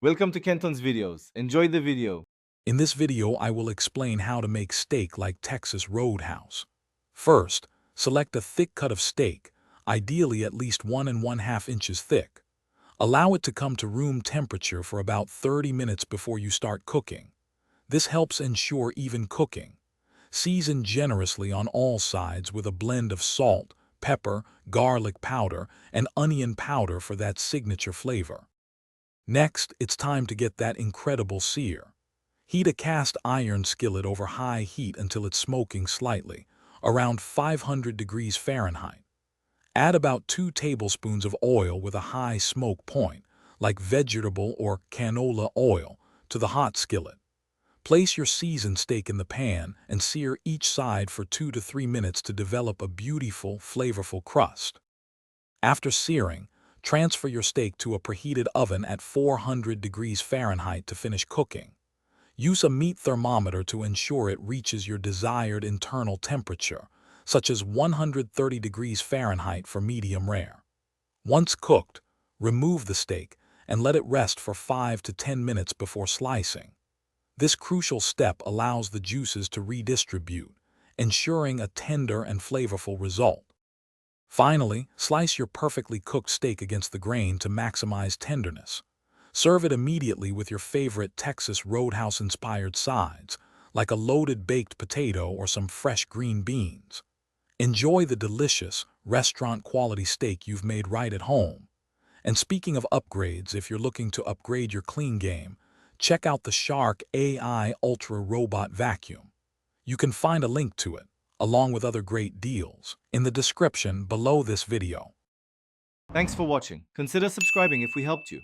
Welcome to Kenton's videos. Enjoy the video. In this video, I will explain how to make steak like Texas Roadhouse. First, select a thick cut of steak, ideally at least 1½ inches thick. Allow it to come to room temperature for about 30 minutes before you start cooking. This helps ensure even cooking. Season generously on all sides with a blend of salt, pepper, garlic powder, and onion powder for that signature flavor. Next, it's time to get that incredible sear. Heat a cast iron skillet over high heat until it's smoking slightly, around 500 degrees Fahrenheit. Add about 2 tablespoons of oil with a high smoke point, like vegetable or canola oil, to the hot skillet. Place your seasoned steak in the pan and sear each side for 2 to 3 minutes to develop a beautiful, flavorful crust. After searing, transfer your steak to a preheated oven at 400 degrees Fahrenheit to finish cooking. Use a meat thermometer to ensure it reaches your desired internal temperature, such as 130 degrees Fahrenheit for medium rare. Once cooked, remove the steak and let it rest for 5 to 10 minutes before slicing. This crucial step allows the juices to redistribute, ensuring a tender and flavorful result. Finally, slice your perfectly cooked steak against the grain to maximize tenderness. Serve it immediately with your favorite Texas Roadhouse-inspired sides, like a loaded baked potato or some fresh green beans. Enjoy the delicious, restaurant-quality steak you've made right at home. And speaking of upgrades, if you're looking to upgrade your clean game, check out the Shark AI Ultra Robot Vacuum. You can find a link to it, along with other great deals, in the description below this video. Thanks for watching. Consider subscribing if we helped you.